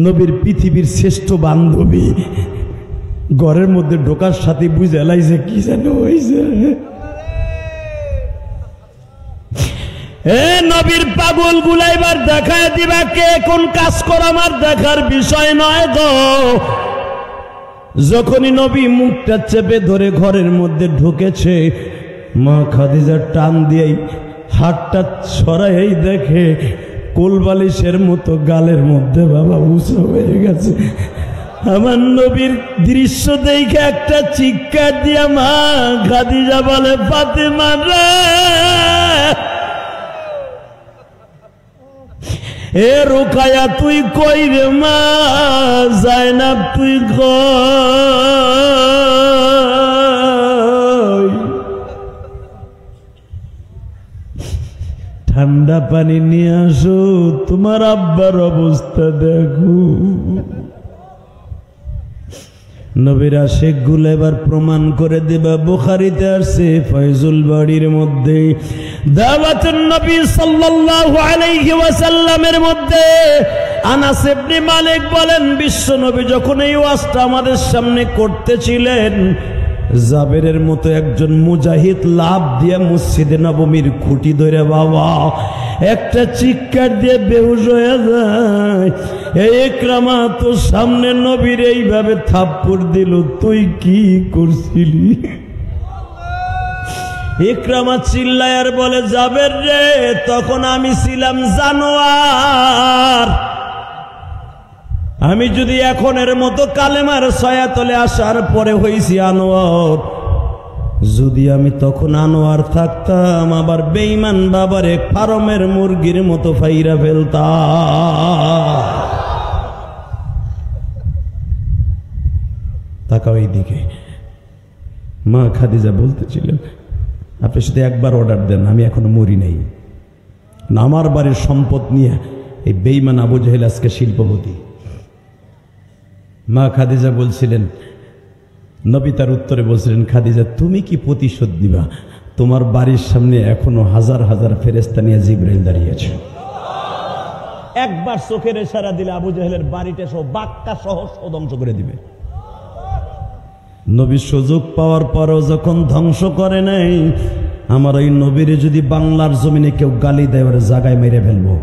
নবীর পৃথিবীর শ্রেষ্ঠ বান্ধবী ঘরের মধ্যে ঢোকার সাথে বুঝে লাইছে কি যেন হয়েছে। এ নবীর পাগল গুলা এবার দেখায় দিবা কে কোন কাজ কর, আমার দেখার বিষয় নয় গো। যখনই নবী মুখটা চেপে ধরে ঘরের মধ্যে ঢুকেছে, মা খাদিজা টান দিয়েই হাতটা ছড়াই দেখে কোলবালিশের মতো গালের মধ্যে বাবা উঁচু হয়ে গেছে। আমার নবীর দৃশ্য দেখে একটা চিৎকার দিয়া মা খাদিজা বলে, ফাতেমা রে, এ রোকায়া তুই কই রে মা, যায়নাব তুই কই, ঠান্ডা পানি নিয়ে আসো, তোমার আব্বার অবস্থা দেখো। নবীর আশিক গুলো এবার প্রমাণ করে দেবা। বুখারীতে আসছে ফয়জুল বাড়ির মধ্যে দাওয়াতুন নবী সাল্লাল্লাহু আলাইহি ওয়াসাল্লামের মধ্যে আনাস ইবনে মালিক বলেন, বিশ্ব নবী যখন এই ওয়াজটা আমাদের সামনে করতেছিলেন, জাবেরের মতো একজন মুজাহিদ লাভ দিয়ে মসজিদে নববীর খুঁটি ধরে বাবা একটা চিৎকার দিয়ে বেহুশ হয়ে যায়। এই ইকরামা তো সামনে নবীর এইভাবে থাপ্পড় দিল, তুই কি করছিলি? ইকরামা চিল্লায় আর বলে, জাবের রে, তখন আমি ছিলাম জানোয়ার। আমি যদি এখনের মতো কালেমার ছায়াতলে আসার পরে হইছি আনোয়ার, যদি আমি তখন আনোয়ার থাকতাম আবার বেঈমান বাবারে ফার্মের মুরগির মতো ফাইরা ফেলতাম। তাকাও এই দিকে। মা খাদিজা বলতেছিলেন, আপনি শুধু একবার অর্ডার দেন, আমি এখনো মরি নাই। আমার বাড়ির সম্পদ নিয়ে এই বেঈমান আবু জাহেল আজকে শিল্পপতি। মা খাদিজা বলছিলেন, নবী তার উত্তরে বলছিলেন, খাদিজা তুমি কি প্রতিশোধ দিবা? তোমার বাড়ির সামনে এখনো হাজার হাজার ফেরেশতা নিয়ে জিবরাইল দাঁড়িয়েছে। একবার চোখের ইশারা দিলে আবু জাহেলের বাড়িটা সহ বাক্কা সহ ধ্বংস করে দিবে। নবী সুযোগ পাওয়ার পরও যখন ধ্বংস করে নাই, আমার ওই নবীরে যদি বাংলার জমিনে কেউ গালি দেয় ওর জায়গায় মেরে ফেলবো।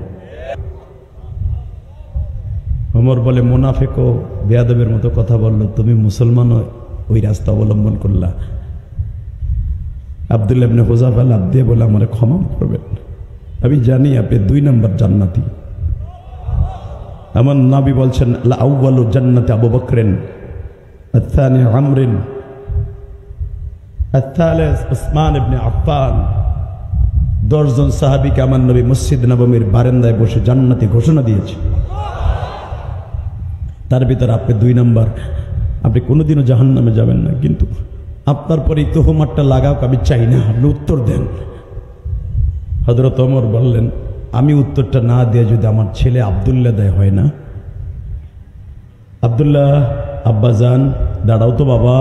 ওমর বলে, মুনাফিকও বেয়াদবের মতো কথা বললো, তুমি মুসলমান ওই রাস্তা অবলম্বন করলা। আব্দুল্লাহ ইবনে হুযাফা লাফ দিয়ে বলে, আমারে ক্ষমা করবেন, আমি জানি আপনি 2 নম্বর জান্নাতি। আমার নবী বলছেন, লা আউয়ালু জান্নাতি আবু বকরিন, আত-থানি আমরিন, আত-থালিস উসমান ইবনে আফফান। 10 জন সাহাবীকে আমার নবী মসজিদ নববীর বারান্দায় বসে জান্নাতি ঘোষণা দিয়েছে। তার ভিতরে আপনি 2 নম্বর, আপনি কোনোদিনও জাহান্নামে যাবেন না, কিন্তু আপনার পরে এই তোহমারটা লাগাও আমি চাই না, আপনি উত্তর দেন। হযরত ওমর বললেন, আমি উত্তরটা না দিয়ে যদি আমার ছেলে আব্দুল্লাহ দেয় হয় না? আব্দুল্লাহ, আব্বাজান দাঁড়াও তো বাবা,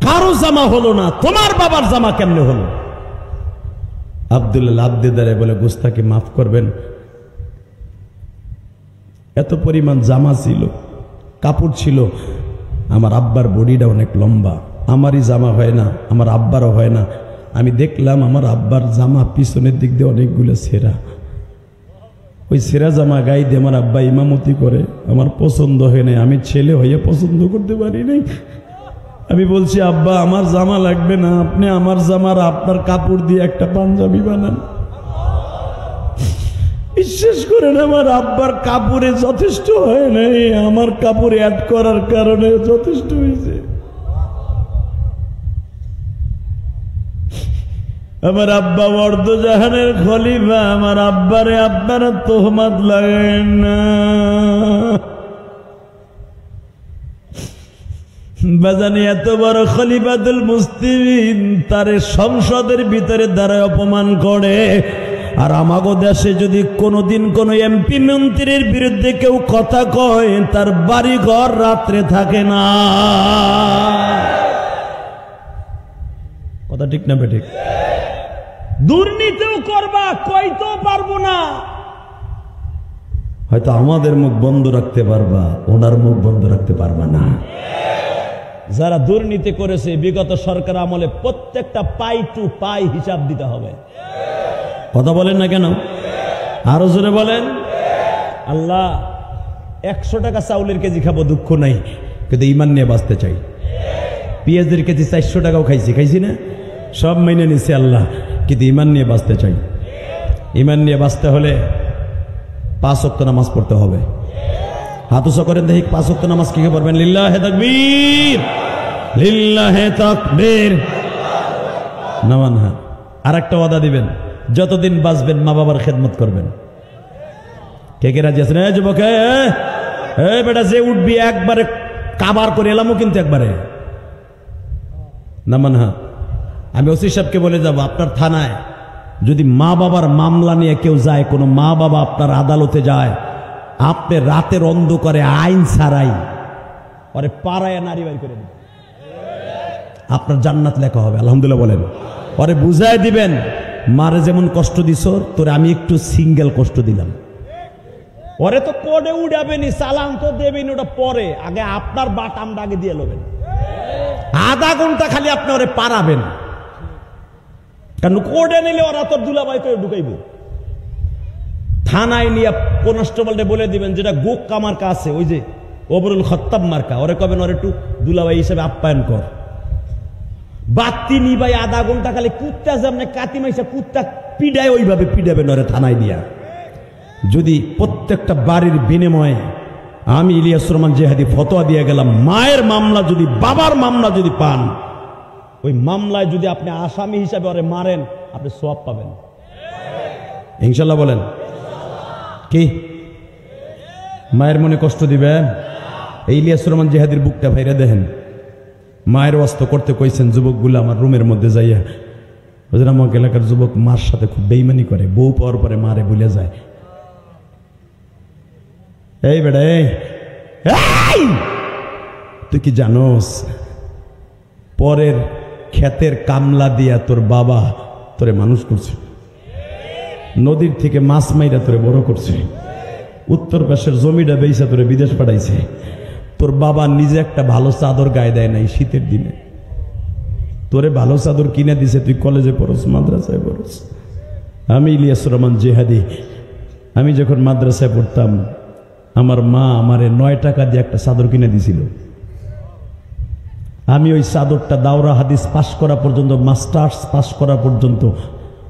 কারো জামা হলো না, তোমার বাবার জামা কেমনে হলো? আব্দুল্লাহ লাফ দিয়ে দাঁড়ায় বলে, গোস্তাকে মাফ করবেন, এত পরিমাণ জামা ছিল, কাপড় ছিল, আমার আব্বার বডিটা অনেক লম্বা, আমারই জামা হয় না, আমার আব্বারও হয় না। আমি দেখলাম আমার আব্বার জামা পিছনের দিক দিয়ে অনেকগুলো ছেঁড়া, ওই ছেঁড়া জামা গায়ে দিয়ে আমার আব্বা ইমামতি করে, আমার পছন্দ হয় নাই, আমি ছেলে হয়ে পছন্দ করতে পারি নাই। আমি বলছি, আব্বা আমার জামা লাগবে না, আপনি আমার জামার আপনার কাপড় দিয়ে একটা পাঞ্জাবি বানান। বিশ্বাস করেন, আমার আব্বার কাপড়ে যথেষ্ট হয় নাই, আমার কাপড় অ্যাড করার কারণে যথেষ্ট হয়েছে। আমার আব্বা অর্ধজাহানের খলিফা, আমার আব্বারে আপনারা তোহমাত লাগায়েন না। বাজানি এত বড় খলিফাতুল মুসলিমিন, তারে সংসদের ভিতরে দ্বারা অপমান করে। আর আমাগো দেশে যদি কোনোদিন কোনো এমপি মন্ত্রীর বিরুদ্ধে কেউ কথা কয়, তার বাড়ি ঘর রাত্রে থাকে না। কথা ঠিক না বেঠিক? দুর্নীতিও করবা, কইতেও পারবো না, হয়তো আমাদের মুখ বন্ধ রাখতে পারবা, ওনার মুখ বন্ধ রাখতে পারবা না। যারা দুর্নীতি করেছে বিগত সরকার আমলে প্রত্যেকটা পাই টু পাই হিসাব দিতে হবে। কথা বলেন না কেন? আরো জোরে বলেন। আল্লাহ 100 টাকা চাউলের কেজি খাবো, দুঃখ নাই, কিন্তু ইমান নিয়ে বাঁচতে চাই। পেঁয়াজের কেজি 400 টাকাও খাইছি না, সব মেনে নিছে আল্লাহ, কিন্তু ইমান নিয়ে বাঁচতে চাই। ইমান নিয়ে বাঁচতে হলে 5 ওয়াক্ত নামাজ পড়তে হবে। হাত উঁচু করেন দেখি 5 ওয়াক্ত নামাজ কি পড়বেন? লিল্লাহে তাকবীর, লিল্লাহে তাকবীর। নামান। হ্যাঁ, আর একটা ওয়াদা দিবেন, যতদিন বাঁচবেন মা বাবার খেদমত করবেন। কে কে রাজি আছেন? যুবক, বেটা যে উঠবি একবারে কাবার করে এলামও কিন্তু একবারে নামান। হ্যাঁ, আমি ওসি সাহেবকে বলে যাব, আপনার থানায় যদি মা বাবার মামলা নিয়ে কেউ যায়, কোনো মা বাবা আপনার আদালতে যায়, আপনি রাতের অন্ধকারে আইন ছাড়াই পরে পাড়ায় নারী বাড়ি করে দেবেন, আপনার জান্নাত লেখা হবে। আলহামদুলিল্লাহ বলেন। পরে বুঝায় দিবেন, মারে যেমন কষ্ট দিছ তোরে আমি একটু সিঙ্গেল কষ্ট দিলাম। পরে তো কোডে উড়াবেনি, চালান তো দেবেন, ওটা পরে, আগে আপনার বাটামটা আগে দিয়ে নেবেন। আধা ঘন্টা খালি আপনি ওরে পারাবেন, কারণ কোডে নিলে ওরা তোর দুলাভাই করে ঢুকাইব। থানায় নিয়ে কনস্টেবলটা বলে দিবেন, যেটা গোক্কা মার্কা আছে, ওই যে ওবরুল খত্তাব মার্কা, ওরে কবেন ওর একটু দুলাভাই হিসেবে আপ্যায়ন কর। বাতি নিবাই আধা ঘন্টা খালি কুত্তা সামনে কাতি মাইসা কুত্তা পিডায় ওইভাবে পিডাবেন ওরে থানায় নিয়া। যদি প্রত্যেকটা বাড়ির বিনিময়ে আমি ইলিয়াস রহমান জিহাদি ফতোয়া দিয়ে গেলাম, মায়ের মামলা যদি বাবার মামলা যদি পান, ওই মামলায় যদি আপনি আসামি হিসাবে ওরে মারেন, আপনি সওয়াব পাবেন ইনশাল্লাহ। বলেন কি? মায়ের মনে কষ্ট দিবেন? এই ইলিয়াস রহমান জিহাদির বুকটা ভাইরা দেখেন, মায়ের ওয়াস্ত করতে কইছেন যুবকগুলো আমার রুমের মধ্যে যাইয়া। ওদের আমার এলাকার যুবক মার সাথে খুব বেইমানি করে, বউ পাওয়ার পরে মারে ভুলে যায়। এই বেড়া, তুই কি জানোস পরের ক্ষেতের কামলা দিয়া তোর বাবা তোরে মানুষ করছে, নদীর থেকে মাছ মাইরা তোরে বড় করছে, উত্তর পাশের জমিটা বেইসা তোরে বিদেশ পাঠাইছে। তোর বাবা নিজে একটা ভালো চাদর গায়ে দেয় নাই শীতের দিনে, তোরে ভালো চাদর কিনে দিছে, তুই কলেজে পড়স, মাদ্রাসায় পড়স। আমি ইলিয়াস রহমান জিহাদি, আমি যখন মাদ্রাসায় পড়তাম, আমার মা আমারে 9 টাকা দিয়ে একটা চাদর কিনে দিছিল। আমি ওই চাদরটা দাওরা হাদিস পাশ করা পর্যন্ত, মাস্টার্স পাশ করা পর্যন্ত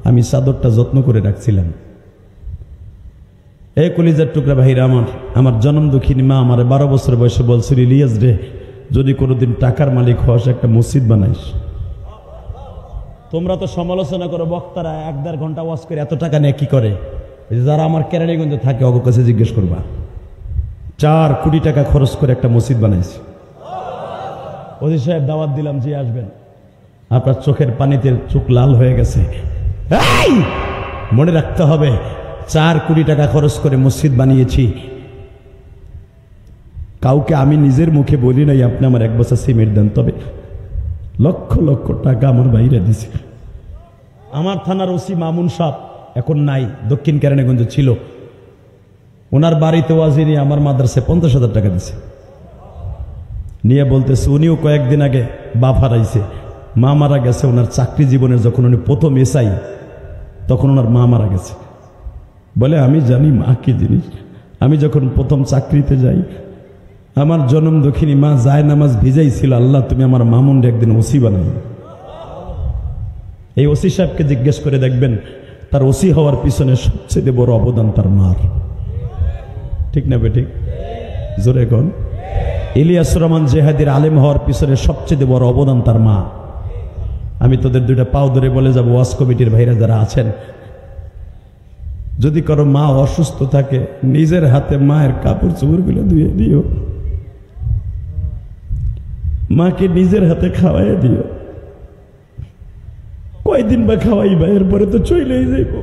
আমি চাদরটা যত্ন করে রাখছিলাম। এই কলিজার টুকরা ভাইরা, আমার জনম দুঃখিনী মা আমার 12 বছর বয়সে বলছিল, ইলিয়াস রে, যদি কোনোদিন টাকার মালিক হস একটা মসজিদ বানাইস। তোমরা তো সমালোচনা করো, বক্তারা 1-1.5 ঘন্টা ওয়াজ করে এত টাকা নিয়ে কি করে? যারা আমার কেরানীগঞ্জে থাকে অগর কাছে জিজ্ঞেস করবা, 4 কোটি টাকা খরচ করে একটা মসজিদ বানাইছি। ওজি সাহেব দাওয়াত দিলাম, যে আসবেন। আপনার চোখের পানিতে চোখ লাল হয়ে গেছে। মনে রাখতে হবে, 4 কোটি টাকা খরচ করে মসজিদ বানিয়েছি। কাউকে আমি নিজের মুখে বলি নাই আপনি আমার 1 বছর সিমেন্ট দেন, তবে লক্ষ লক্ষ টাকা আমার বাইরে দিছে। আমার থানার ওসি মামুন সাহেব এখন নাই, দক্ষিণ কেরানীগঞ্জ ছিল, ওনার বাড়িতে ওয়াজি নিয়ে আমার মাদ্রাসায় 50,000 টাকা দিছে। নিয়ে বলতেছে, উনিও কয়েকদিন আগে বাপ হারাইছে, মা মারা গেছে। ওনার চাকরি জীবনের যখন উনি প্রথম এসআই, তখন ওনার মা মারা গেছে। বলে আমি জানি মা কি জিনিস। আমি যখন প্রথম চাকরিতে যাই, আমার জনম দক্ষিণী মা যায় নামাজ ভিজাইছিল, আল্লাহ তুমি আমার মামুনরে একদিন ওসি বানাই। এই ওসি সাহেবকে জিজ্ঞেস করে দেখবেন, তার ওসি হওয়ার পিছনে সবচেয়ে বড় অবদান তার মার। ঠিক না বেঠিক? জোরে কোন? ইলিয়াস রহমান জিহাদির আলেম হওয়ার পিছনে সবচেয়ে বড় অবদান তার মা। আমি তোদের 2টা পাও ধরে বলে যাব, ওয়াজ কমিটির ভাইরা যারা আছেন, যদি কারো মা অসুস্থ থাকে, নিজের হাতে মায়ের কাপড় চোপড়গুলো ধুয়ে দিও, মাকে নিজের হাতে খাওয়াই দিও। কয়দিন বা খাওয়াইবা, এরপরে তো চলেই যাইব।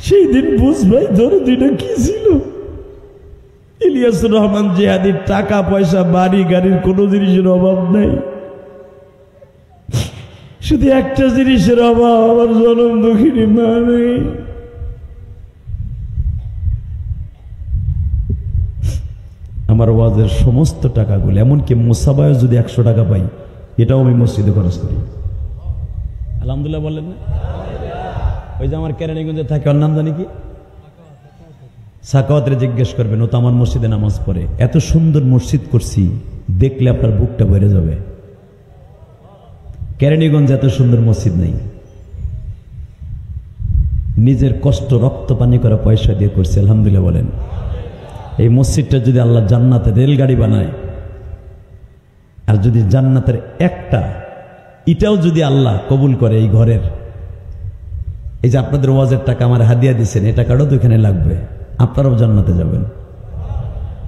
সেই দিন বুঝবাই দরদিটা কি ছিল। ইলিয়াস রহমান জিহাদির টাকা পয়সা বাড়ি গাড়ির কোনো জিনিসের অভাব নাই, শুধু একটা জিনিসের অভাব, আমার জনম দুঃখিনী মা নেই। আমার ওয়াজের সমস্ত টাকাগুলো, এমনকি মুসাবায় যদি 100 টাকা পাই এটাও আমি মসজিদে খরচ করি। আলহামদুলিল্লাহ বললেন না? ওই যে আমার কেরানীগঞ্জে থাকে, ওর নাম জানি কি, সাকাওয়াতের জিজ্ঞেস করবেন, ও তো আমার মসজিদে নামাজ পড়ে। এত সুন্দর মসজিদ করছি, দেখলে আপনার বুকটা ভরে যাবে। কেরানীগঞ্জে এত সুন্দর মসজিদ নেই। নিজের কষ্ট রক্ত পানি করা পয়সা দিয়ে করছি, আলহামদুলিল্লাহ বলেন। এই মসজিদটা যদি আল্লাহ জান্নাতের রেলগাড়ি বানায়, আর যদি জান্নাতের একটা এটাও যদি আল্লাহ কবুল করে, এই ঘরের, এই যে আপনাদের ওয়াজের টাকা আমার হাদিয়া দিচ্ছেন, এই টাকাটাও তো এখানে লাগবে, আপনারাও জান্নাতে যাবেন।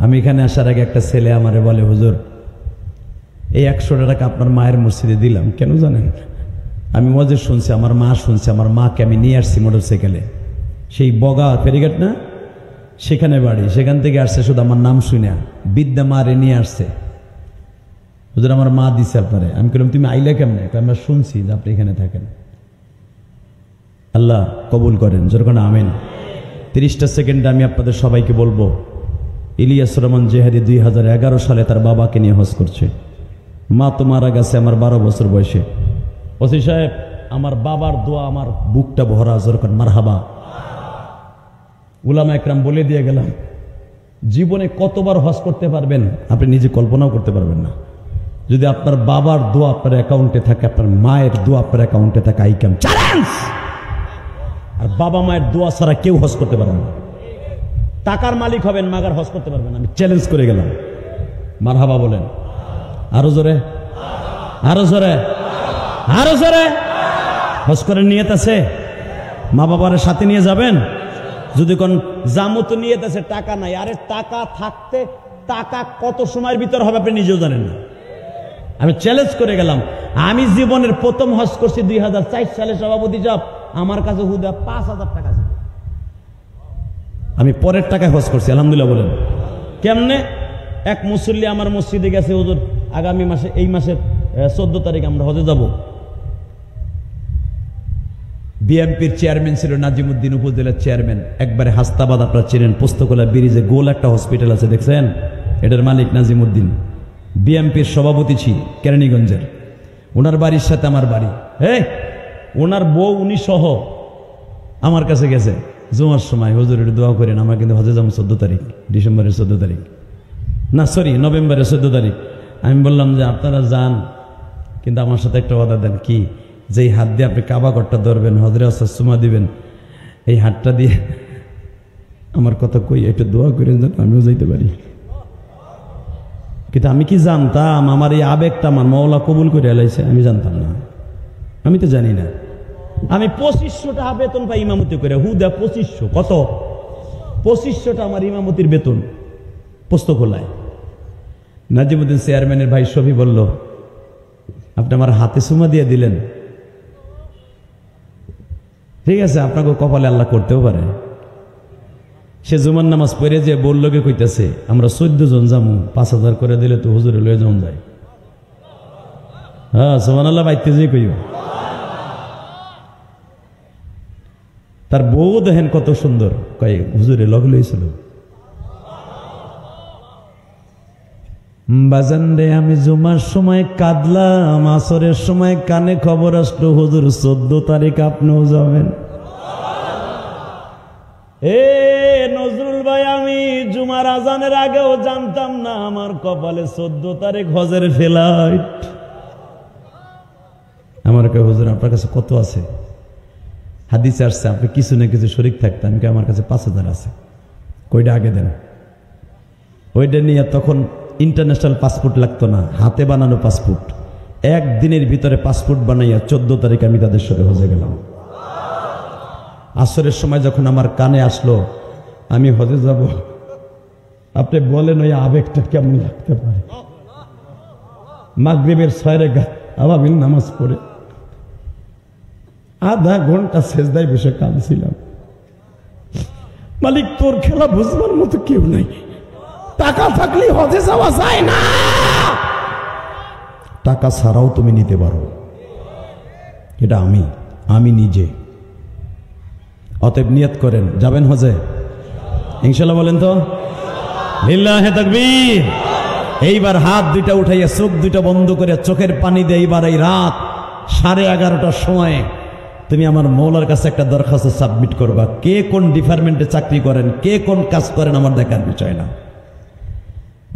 আমি এখানে আসার আগে একটা ছেলে আমারে বলে, হুজুর এই 100 টাকা আপনার মায়ের মসজিদে দিলাম, কেন জানেন? আমি ওয়াজে শুনছি, আমার মা শুনছে, আমার মাকে আমি নিয়ে আসছি মোটরসাইকেলে, সেই বগা ফেরিঘাট না, সেখানে বাড়ি, সেখান থেকে আসছে শুধু আমার নাম শুনে, বিদ্যা মারে নিয়ে আসছে, হুজুর আমার মা দিছে আপনারে। আমি বললাম তুমি আইলে কেমনে? আমরা শুনছি যে আপনি এখানে থাকেন। আল্লাহ কবুল করেন, যখন আমিন। 30টা সেকেন্ডে আমি আপনাদের সবাইকে বলবো, ইলিয়াস রহমান জেহাদি 2011 সালে তার বাবাকে নিয়ে হজ করছে। মা তো মারা গেছে আমার 12 বছর বয়সে। ওসি সাহেব, আমার বাবার দোয়া আমার বুকটা ভরা, যখন মারহাবা। উলামা একরাম বলে দিয়ে গেলাম, জীবনে কতবার হজ করতে পারবেন আপনি নিজে কল্পনাও করতে পারবেন না। যদি আপনার বাবার দোয়া আপনার অ্যাকাউন্টে থাকে, আপনার মায়ের দোয়া আপনার অ্যাকাউন্টে থাকে, আইকাম চ্যালেঞ্জ। আর বাবা মায়ের দোয়া ছাড়া কেউ হজ করতে পারবে না। টাকার মালিক হবেন, মাগার হজ করতে পারবেন। আমি চ্যালেঞ্জ করে গেলাম। মারহাবা বলেন, আরো জোরে, আরো জোরে, আরো জোরে। হজ করার নিয়ত আছে? মা বাবার সাথে নিয়ে যাবেন? যদি কোন জামু তো নিয়ত আছে, টাকা নাই। আরে টাকা থাকতে, টাকা কত সময়ের ভিতর হবে আপনি নিজেও জানেন না। আমি চ্যালেঞ্জ করে গেলাম। আমি জীবনের প্রথম হজ করছি 2004 সালে। সভাপতি সাহেব, আমার কাছে হুদা 5000 টাকা ছিল। আমি পরের টাকায় হজ করছি, আলহামদুলিল্লাহ বলেন। কেমনে? এক মুসল্লি আমার মসজিদে গেছে, হুজুর আগামী মাসে, এই মাসের 14 তারিখ আমরা হজে যাব। বিএমপির চেয়ারম্যান ছিল নাজিমুদ্দিন, উপজেলার চেয়ারম্যান, একবারে হাস্তাবাদ, আপনারা চেনেন, পোস্তকোলা ব্রিজে গোল একটা হসপিটাল আছে, দেখছেন? এটার মালিক নাজিমুদ্দিন। বিএমপির সভাপতি ছিল কেরানীগঞ্জের। ওনার বাড়ির সাথে আমার বাড়ি। ওনার বউ, উনি সহ আমার কাছে গেছে জুমার সময়, হুজুর একটু দোয়া করেন, আমরা কিন্তু হজে যাবো 14 তারিখ, ডিসেম্বরের 14 তারিখ, না সরি নভেম্বরের 14 তারিখ। আমি বললাম যে আপনারা যান, কিন্তু আমার সাথে একটা ওয়াদা দেন। কি? যেই হাত দিয়ে আপনি কাবা ঘরটা ধরবেন, হজরে আসার সুমা দিবেন, এই হাতটা দিয়ে আমার কথা কই একটু দোয়া করেন যেন আমিও যাইতে পারি। কিন্তু আমি কি জানতাম আমার এই আবেগটা আমার মওলা কবুল করে এলাইছে? আমি জানতাম না, আমি তো জানি না। আমি 2500 টাকা বেতন পাই ইমামতি করে, হুদা 2500। কত? 2500 টাকা আমার ইমামতির বেতন পোস্তকোলায়। নাজিমুদ্দিন চেয়ারম্যানের ভাই শফি বলল, আপনি আমার হাতে সুমা দিয়ে দিলেন, ঠিক আছে, আপনাকে কপালে আল্লাহ করতেও পারে। সে জুমার নামাজ পড়ে যে বললোকে কইতেছে, আমরা 14 জন যাবো, 5000 করে দিলে তো হুজুরে লয়ে যাওয়া যায়। হ্যাঁ, সুবহানাল্লাহ বাইতে যে কইও। তার বউ দেখেন কত সুন্দর, কয় হুজুরে লগ লইছিল। বাজান রে, আমি জুমার সময় কাঁদলাম, আসরের সময় কানে খবর আসলো হুজুর 14 তারিখ আপনিও যাবেন। নজরুল ভাই, আমি জুমার আজানের আগেও জানতাম না আমার কপালে 14 তারিখ হজের ফ্লাইট। আমার কে হুজুর আপনার কাছে কত আছে? হাদিসে আসছে আপনি কিছু না কিছু শরীক থাকতে। আমি আমার কাছে 5000 আছে। কইটা আগে দেন। ওইটা নিয়ে তখন ইন্টারন্যাশনাল পাসপোর্ট লাগতো না, হাতে বানানো পাসপোর্ট। একদিনের ভিতরে পাসপোর্ট বানাইয়া 14 তারিখ আমি তাদের সাথে হজে গেলাম। আসরের সময় যখন আমার কানে আসলো আমি হজে যাব, আপনি বলেন ওই আবেগটা কেমন লাগতে পারে? মাগরিবের 6 রাকাত আওয়াবিল নামাজ পড়ে আধা ঘন্টা সেজদায় বসে কাঁদছিলাম। মালিক, তোর খেলা বুঝবার মতো কেউ নাই। টাকা থাকলে হজে যাওয়া যায় না, টাকা ছাড়াও তুমি নিতে পারো। এটা আমি নিজে। অতএব নিয়ত করেন, যাবেন হজে ইনশাল্লাহ, বলেন তো লিল্লাহে তাকবীর। এইবার হাত দুইটা উঠাইয়া চোখ দুইটা বন্ধ করে চোখের পানি দিয়ে এইবার এই রাত 11:30টার সময় তুমি আমার মৌলার কাছে একটা দরখাস্ত সাবমিট করবা। কে কোন ডিপার্টমেন্টে চাকরি করেন, কে কোন কাজ করেন আমার দেখার বিষয় না।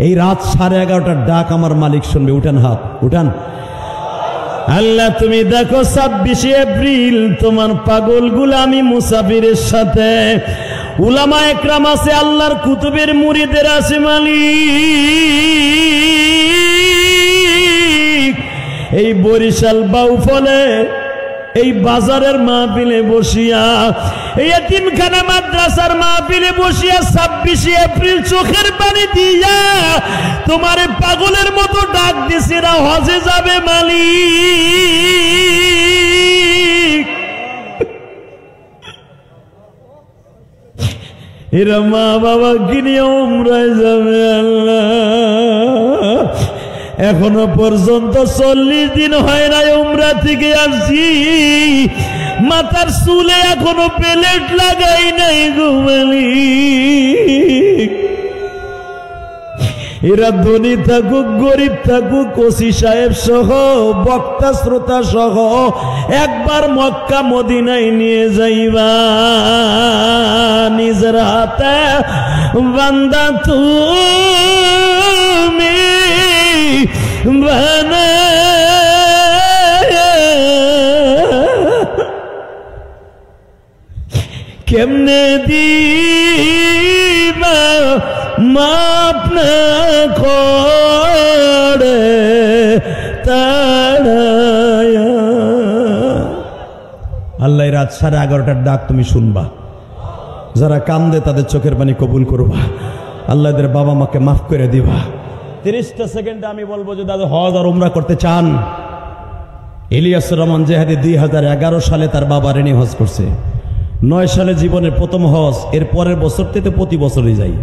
এই রাত 11:30টার ডাক আমার মালিক শুনবে। উঠান হাত, উঠান। আল্লাহ তুমি দেখো 26 এপ্রিল তোমার পাগল গুলামি মুসাফিরের সাথে উলামা একরাম আছে, আল্লাহর কুতুবের মুরিদের আছে মালিক। এই বরিশাল বাউফলে এই বাজারের মাহফিলে বসিয়া, এই এতিমখানা মাদ্রাসার মাহফিলে বসিয়া 26 এপ্রিল চোখের পানি দিয়া তোমার পাগলের মতো ডাক দিছে না হজে যাবে মালিক। এরা মা বাবা কিনে উমরায় যাবে আল্লাহ। এখনো পর্যন্ত 40 দিন হয় নাই উমরা থেকে আসছি, মাথার চুলে এখনো প্লেট লাগাই নাই গো মালিক। এরা ধনী থাকুক গরিব থাকুক, ওসি সাহেব সহ বক্তা শ্রোতা সহ একবার মক্কা মদিনায় নিয়ে যাইবা। নিজের হাতে বান্দা তুমি কেমনে দিবা মাপ না করে তাড়ায়া। আল্লাহ রাত 11:30টার ডাক তুমি শুনবা। যারা কান্দে তাদের চোখের পানি কবুল করবা। আল্লাহদের বাবা মাকে মাফ করে দিবা। 30টা সেকেন্ডে আমি বলবো যে দাদা হজ আর উমরা করতে চান, ইলিয়াসুর রহমান জেহাদি 2011 সালে তার বাবা রেনি হজ করছে। 9 সালে জীবনের প্রথম হজ, এর পরের বছর থেকে প্রতি বছরই যাই।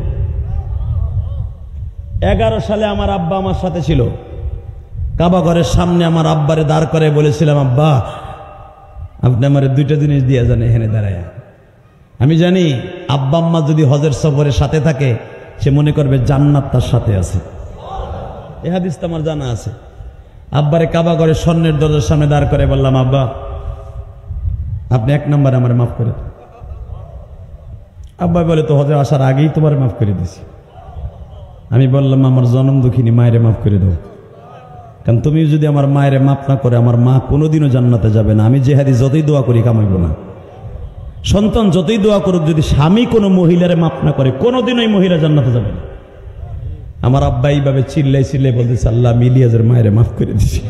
11 সালে আমার আব্বা আমার সাথে ছিল। কাবা ঘরের সামনে আমার আব্বারে দাঁড় করে বলেছিলাম, আব্বা আপনি আমার 2টা জিনিস দিয়ে যান এখানে দাঁড়ায়। আমি জানি আব্বা আম্মা যদি হজের সফরের সাথে থাকে সে মনে করবে জান্নাত তার সাথে আছে। এ হাদিস তো আমার জানা আছে। আব্বারে কাবা ঘরের স্বর্ণের দরজার সামনে দাঁড় করে বললাম, আব্বা আপনি 1 নম্বরে আমার মাফ করে দেন। আব্বা বলে তো হজে আসার আগেই তোমার মাফ করে দিছি। আমি বললাম আমার জনম দুঃখিনী মায়েরে মাফ করে দাও, কারণ তুমি যদি আমার মায়েরে মাফ না করে আমার মা কোনোদিনও জান্নাতে যাবে না। আমি জেহাদি যতই দোয়া করি কামাইব না। সন্তান যতই দোয়া করুক, যদি স্বামী কোনো মহিলারে মাফ না করে কোনোদিনই মহিলা জান্নাতে যাবে না। আমার আব্বা এইভাবে চিল্লাই চিল্লাই বলতেছে, আল্লাহ আমি ইলিয়াসের মায়েরে মাফ করে দিছি,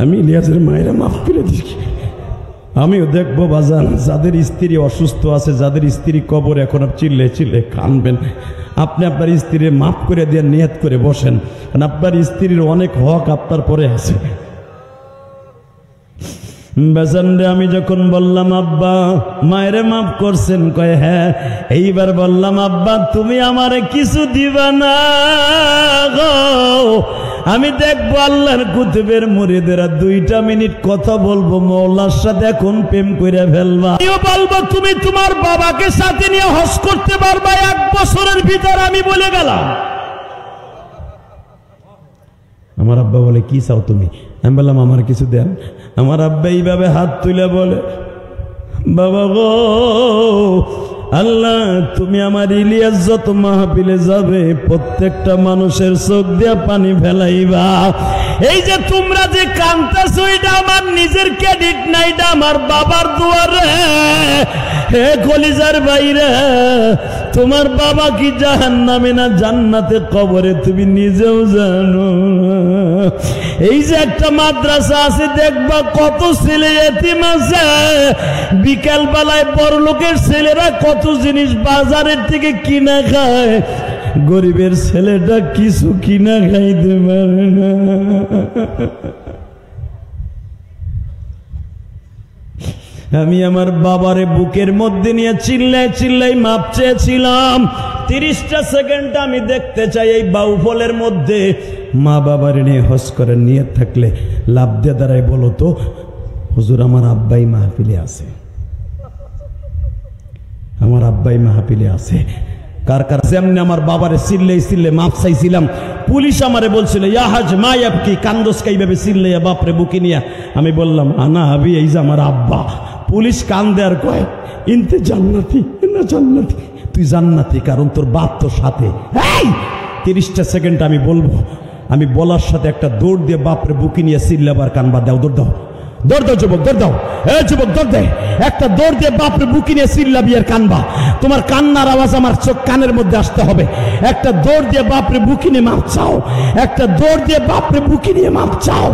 আমি ইলিয়াসের মায়েরে মাফ করে দিছি। আমিও দেখবো বাজান, যাদের স্ত্রী অসুস্থ আছে, যাদের স্ত্রী কবর, এখন চিল্লে চিল্লে কানবেন, আপনি আপনার স্ত্রীর মাফ করে দিয়ে নিয়ত করে বসেন, কারণ আপনার স্ত্রীর অনেক হক আপনার পরে আছে। বেজানরে আমি যখন বললাম আব্বা মায়েরে মাফ করছেন, কয় হ্যাঁ। এইবার বললাম আব্বা তুমি আমারে কিছু দিবা না গো, আমি দেখবো আল্লাহর কুতুবের মুরিদেরা 2টা মিনিট কথা বলবো মওলার সাথে, এখন প্রেম করে ফেলবা। আমিও বলবো তুমি তোমার বাবাকে সাথে নিয়ে হজ করতে পারবা 1 বছরের ভিতর। আমি বলে গেলাম। আমার আব্বা বলে কি চাও তুমি? আমি বললাম আমার কিছু দেন। আমার আব্বা এইভাবে হাত তুলে বলে, বাবা গো আল্লাহ তুমি আমার ইলিয়াস যত মাহফিলে যাবে প্রত্যেকটা মানুষের চোখ দিয়া পানি ফেলাইবা। এই যে তোমরা যে কান্তাছো এটা আমার নিজের ক্রেডিট না, এটা আমার বাবার দুয়ারে। হে কলিজার বাইরে, তোমার বাবা কি জাহান্নামে না জান্নাতে কবরে তুমি নিজেও জানো। এই যে একটা মাদ্রাসা আছে দেখবা কত ছেলে এতিম আছে, বিকাল বেলায় বড় লোকের ছেলেরা কত জিনিস বাজারের থেকে কিনা খায়, গরিবের ছেলেটা কিছু কিনা খাইতে পারে না। আমি আমার বাবারে বুকের মধ্যে নিয়ে চিল্লাই চিল্লাই মাপ চেয়েছিলাম। 30টা সেকেন্ড আমি দেখতে চাই এই বাউফলের মধ্যে মা বাবার নিয়ে হজ করে নিয়ে থাকলে লাভ দিয়ে দাঁড়ায় বলো তো হুজুর আমার আব্বাই মাহফিলে আছে, আমার আব্বাই মাহফিলে আছে। কার কার যেমনি আমার বাবারে চিল্লে মাপ চাইছিলাম, পুলিশ আমারে বলছিল ইয়া হাজ মা ইয়াবকি, কান্দোস এইভাবে চিল্লে বাপরে বুকে নিয়া। আমি বললাম আনা আবি, এই যে আমার আব্বা। পুলিশ কান্দে আর কয় ইনতে জান্নাতি না জান্নাতি, তুই জান্নাতি কারণ তোর বাপ তোর সাথে। এই 30টা সেকেন্ড আমি বলবো, আমি বলার সাথে একটা দৌড় দিয়ে বাপরে বুকে নিয়ে চিল্লাবার কানবা দাও, দৌড় দাও, দৌড় দাও যুবক, দৌড় দাও, এ যুবক দৌড় দে, একটা দৌড় দিয়ে বাপরে বুকি নিয়ে চিল্লাবি আর কানবা। তোমার কান্নার আওয়াজ আমার চোখ কানের মধ্যে আসতে হবে। একটা দৌড় দিয়ে বাপরে বুকি নিয়ে মাপ চাও, একটা দৌড় দিয়ে বাপরে বুকি নিয়ে মাপ চাও,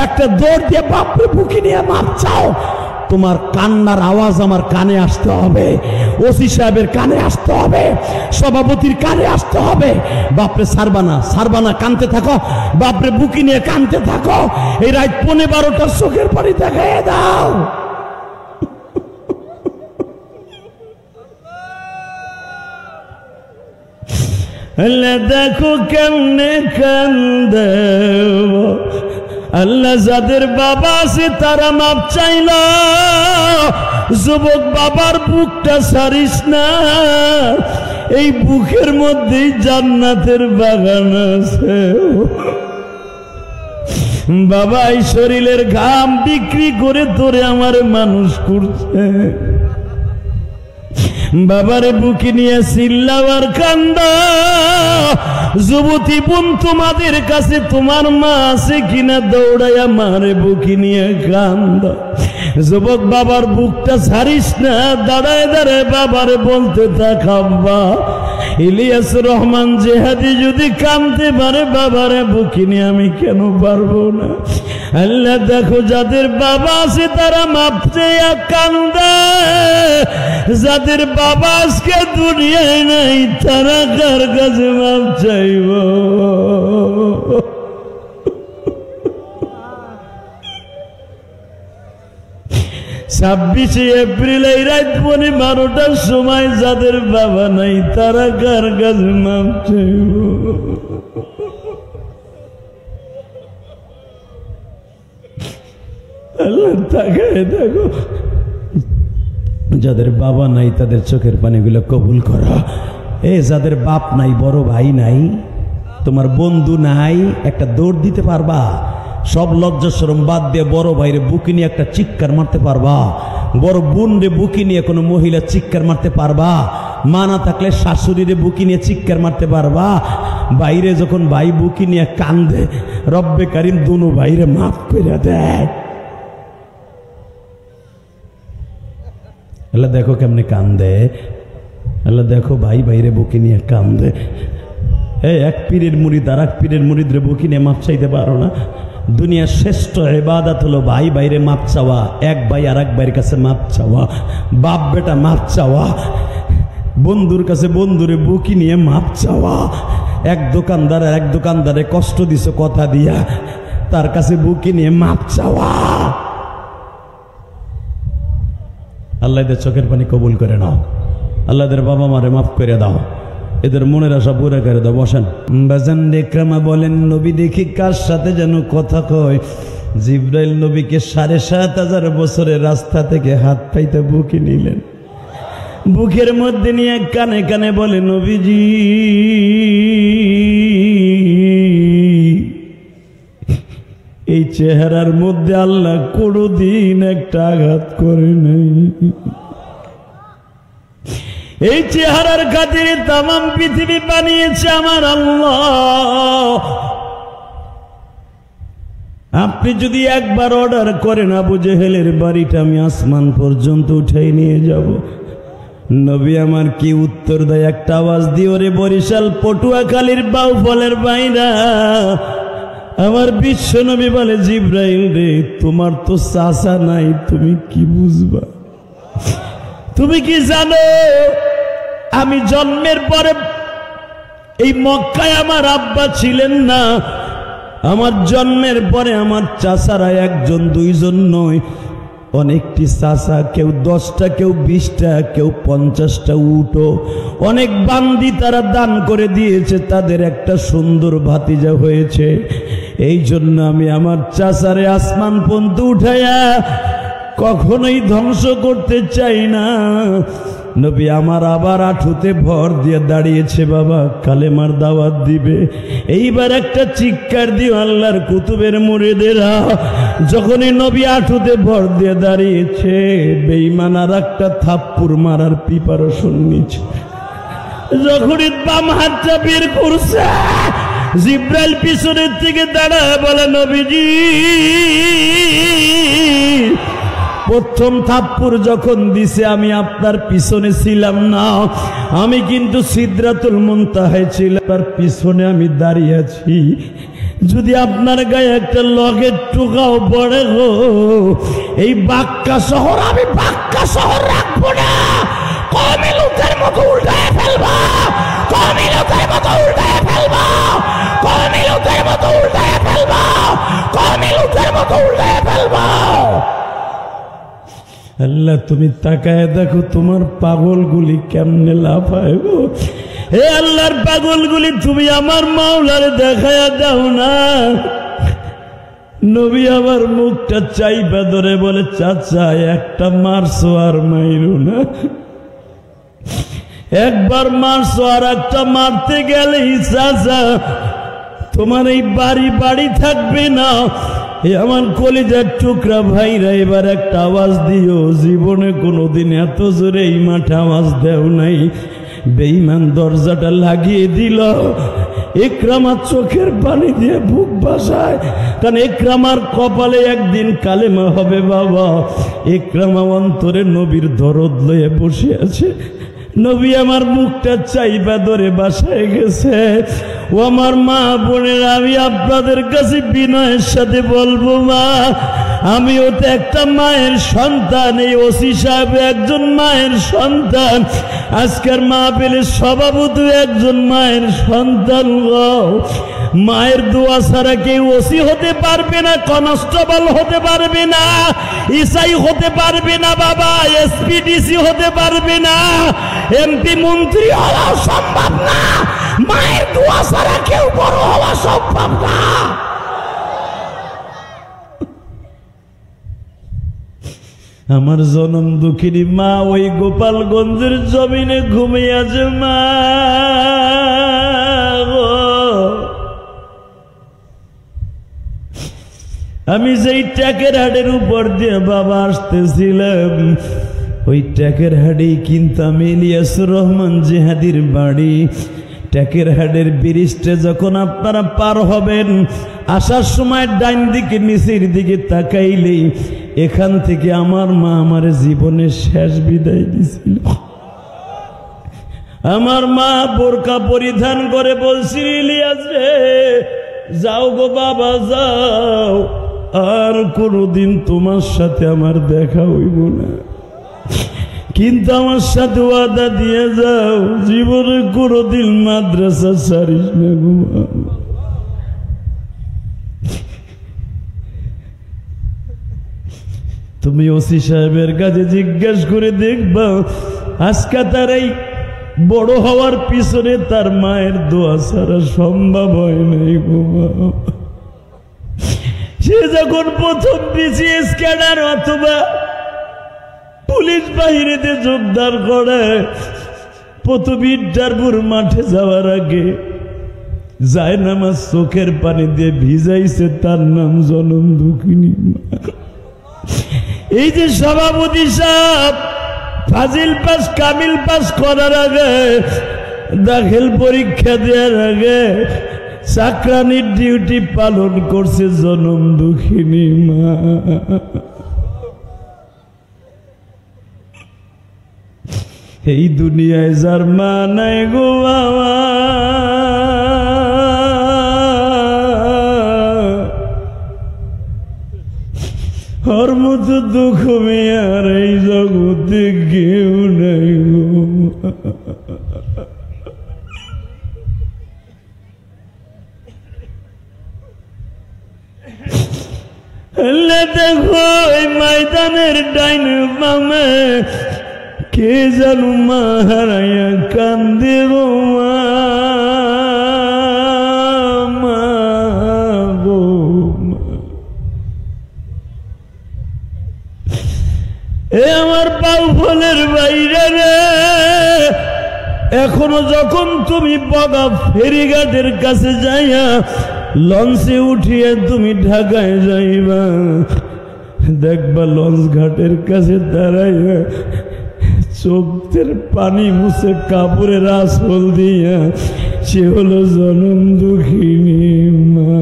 একটা দৌড় দিয়ে বাপরে বুকি নিয়ে মাপ চাও। তোমার কান্নার আওয়াজ আমার কানে আসতে হবে, ওসি সাহেবের কানে আসতে হবে, সভাপতির কানে আসতে হবে। বাপরে সারবানা কানতে থাকো, বাপরে বুকি নিয়ে কানতে থাকো। এই রাত 12:15 চোখের পানি দেখায় দাও। আল্লাহ দেখো কেমনে কান্দে, আল্লাহ যাদের বাবা আছে তারা মাপ চাইল। যুবক বাবার বুকটা ছাড়িস না, এই বুকের মধ্যেই জান্নাতের বাগান আছে। বাবা এই শরীরের ঘাম বিক্রি করে তোরে আমার মানুষ করছে। বাবারে বুকে নিয়ে চিল্লাবার কান্দা। যুবতী বোন তোমাদের কাছে তোমার মা আছে কিনা দৌড়াইয়া মারে বুকে নিয়ে কান্দা। যুবক বাবার বুকটা ছাড়িস না, দাঁড়ায় দাঁড়ায় বাবারে বলতে থাকাব্বা। ইলিয়াস রহমান জেহাদি যদি কাঁদতে পারে বাবারে বুকে নিয়ে আমি কেন পারবো না? আল্লাহ দেখো যাদের বাবা আছে তারা মাপ চেয়ে কান্দে, যাদের বাবা আজকে দুনিয়ায় নাই তারা কার কাছে মাপ চাইব? 26 এপ্রিল এই রাত 12টার সময় যাদের বাবা নাই তারা কার কাছে মাপ চাইব? আল্লাহ তাকায় দেখো, যাদের বাবা নাই তাদের চোখের পানিগুলো কবুল করো। যাদের বাপ নাই, বড় ভাই নাই, তোমার বন্ধু নাই, একটা দৌড় দিতে পারবা? সব লজ্জা শরম বাদ দিয়ে বড় ভাইরে বুকে নিয়ে একটা চিৎকার মারতে পারবা? বড় বোন রে বুকে নিয়ে কোনো মহিলা চিৎকার মারতে পারবা? মা না থাকলে শাশুড়িরে বুকে নিয়ে চিৎকার মারতে পারবা? বাইরে যখন ভাই বুকে নিয়ে কান্দে, রব্বে কারিম দুনো ভাইরে মাফ করে দেয়। আল্লাহ দেখো কেমনে কান্দে, আল্লাহ দেখো ভাই বাইরে বুকে নিয়ে কান্দে। এক পীরের মুরিদ আর এক পীরের মুরিদরে বুকে নিয়ে মাপ চাইতে পারো না? দুনিয়ার শ্রেষ্ঠ ইবাদত হলো ভাই বাইরে মাপ চাওয়া, এক ভাই আর এক ভাইয়ের কাছে মাপ চাওয়া, বাপ বেটা মাপ চাওয়া, বন্ধুর কাছে বন্ধুরে বুকে নিয়ে মাপ চাওয়া। এক দোকানদার আর এক দোকানদারে কষ্ট দিছো কথা দিয়া, তার কাছে বুকে নিয়ে মাপ চাওয়া। আল্লাহ এদের চোখের পানি কবুল করে নাও, আল্লাহ এদের বাবা মারে মাফ করে দাও, এদের মনের আশা পুরা করে দাও। বসেন। বাজান দেখরামা বলেন নবী দেখি কার সাথে যেন কথা কয়। জিব্রাইল নবীকে ৭,৫০০ বছরের রাস্তা থেকে হাত পাইতে বুকে নিলেন, বুকের মধ্যে নিয়ে কানে কানে বলে নবীজি এই চেহারার মধ্যে আল্লাহ কোনদিন একটা আঘাত করে নাই। এই চেহারার খাতিরে তামাম পৃথিবী বানিয়েছে আমার আল্লাহ। আপনি যদি একবার অর্ডার করেন আবু জেহেলের বাড়িটা আমি আসমান পর্যন্ত উঠাই নিয়ে যাব। নবী আমার কি উত্তর দেয়? একটা আওয়াজ দিয়ে ওরে বরিশাল পটুয়াখালীর বাউফলের বাইরা। আমার বিশ্ব নবী বলে জিব্রাইল রে তোমার তো চাচা নাই, তুমি কি বুঝবা? তুমি কি জানো আমি জন্মের পরে এই মক্কায় আমার আব্বা ছিলেন না। আমার জন্মের পরে আমার চাচারা একজন দুইজন নয়, অনেকটি চাচা, কেউ 10টা, কেউ 20টা, কেউ 50টা উটও, অনেক বান্দি তারা দান করে দিয়েছে, তাদের একটা সুন্দর ভাতিজা হয়েছে। এই জন্য আমি আমার চাচারে আসমান পর্যন্ত উঠাইয়া কখনোই ধ্বংস করতে চাই না। নবী আমার আবার আঁঠুতে ভর দিয়ে দাঁড়িয়েছে, বাবা কালেমার দাওয়াত দিবে। এইবার একটা চিৎকার দিও আল্লাহর কুতুবের মুরিদেরা। যখনই নবী আঁঠুতে ভর দিয়ে দাঁড়িয়েছে, বেঈমান আর একটা থাপ্পড় মারার প্রিপারেশন নিচ্ছে। যখনই বাম হাতটা বের করছে, জিব্রাইল পিছনের থেকে দাঁড়ায় বলে, নবীজি প্রথম থাপ্পড় যখন দিছে আমি আপনার পিছনে ছিলাম না, আমি কিন্তু সিদরাতুল মুনতাহায় ছিলাম, তার পিছনে আমি দাঁড়িয়ে আছি। যদি আপনার গায়ে একটা লগের টুকাও পড়ে গো, এই বাক্কা শহর আমি বাক্কা শহর রাখবো না, কওমি লুতের মতো উল্টায় ফেলবো, কওমি লুতের মতো উল্টায় ফেলবো, কওমি লুতের মতো উল্টায় ফেলবো, কওমি লুতের মতো উল্টায় ফেলবো। আল্লাহ তুমি তাকায় দেখো তোমার পাগলগুলি কেমনে লাফায় গো। হে আল্লাহর পাগলগুলি তুমি আমার মাওলারে দেখায়া দাও না। নবী আবার মুখটা চাইবা ধরে বলে, চাচা একটা মারছো আর মাইরো না, একবার মারছো আর একটা মারতে গেলেই চাচা তোমার এই বাড়ি বাড়ি থাকবে না। আমার কলিজার টুকরা ভাইরা এবার একটা আওয়াজ দিও, জীবনে কোনোদিন এত জোরে এই মাঠে আওয়াজ দেও নাই। বেঈমান দরজাটা লাগিয়ে দিল। ইকরামার চোখের পানি দিয়ে বুক ভাসায়, কারণ ইকরামার কপালে একদিন কালেমা হবে বাবা। ইকরামা অন্তরে নবীর দরদ লয়ে বসে আছে। নবী আমার মুখটা চাইবা ধরে বাসায় গেছে। ও আমার মা বোনের, আমি আপনাদের কাছে বিনয়ের সাথে বলবো, মা আমিও তো একটা মায়ের সন্তান, এই ওসি সাহেব একজন মায়ের সন্তান, আজকের মাহফিলের সভাপতি একজন মায়ের সন্তান। মায়ের দোয়া ছাড়া কেউ ওসি হতে পারবে না, কনস্টেবল হতে পারবে না, ইসাই হতে পারবে না বাবা, এসপিডিসি হতে পারবে না, এমপি মন্ত্রী হওয়া সম্ভব না। মায়ের দোয়া ছাড়া কেউ বড় হওয়া সম্ভব না। আমার জনম দুঃখিনী মা ওই গোপালগঞ্জের জমিনে ঘুমিয়ে আছে। মা আমি যেই ট্যাকের হাটের উপর দিয়ে বাবা আসতেছিলাম, ওই ট্যাকের হাটেই কিনতাম ইলিয়াসুর রহমান জিহাদির বাড়ি। ট্যাকের হাটের ব্রিজটা যখন আপনারা পার হবেন, আসার সময় ডাইন দিকে নিচের দিকে তাকাইলেই এখান থেকে আমার মা আমার জীবনের শেষ বিদায় দিছিল। আমার মা বোরকা পরিধান করে বলছিল, ইলিয়াস রে যাও গো বাবা যাও, আর কোনদিন তোমার সাথে আমার দেখা হইব না, কিন্তু আমার সাথে ওয়াদা দিয়ে যাও জীবনে কোনদিন মাদ্রাসা ছাড়িস না গো। তুমি ওসি সাহেবের কাছে জিজ্ঞেস করে দেখবা, আজকে তার এই বড় হওয়ার পিছনে তার মায়ের দোয়া ছাড়া সম্ভব হয় নাই গো। সে যখন প্রথম বিসিএস ক্যাডার অথবা পুলিশ বাহিনীতে যোগদান করে, প্রথম ইন্টারভিউর মাঠে যাওয়ার আগে যায় নামাজ চোখের পানি দিয়ে ভিজাইছে, তার নাম জনম দুঃখিনী মা। এই যে সভাপতি সাহেব ফাজিল পাস কামিল পাস করার আগে, দাখিল পরীক্ষা দেওয়ার আগে চাকরানির ডিউটি পালন করছে জনম দুঃখিনী মা। এই দুনিয়ায় যার মা নাই গো বাবা, ওর মতো দুঃখ মেয়ার এই জগতে কেউ নাই গো। দেখো এই ময়দানের ডাইন বামে কে জানু মা হারাইয়া কান্দে গো মা গো। এ আমার পাউ ফলের বাইরে রে, এখনো যখন তুমি বগা ফেরিঘাটের কাছে যাইয়া লঞ্চে উঠিয়ে তুমি ঢাকায় যাইবা, দেখবা লঞ্চ ঘাটের কাছে দাঁড়াইয়া চোখের পানি মুছে কাপড়ের আঁচল দিয়া সে হলো জনম দুঃখিনী মা।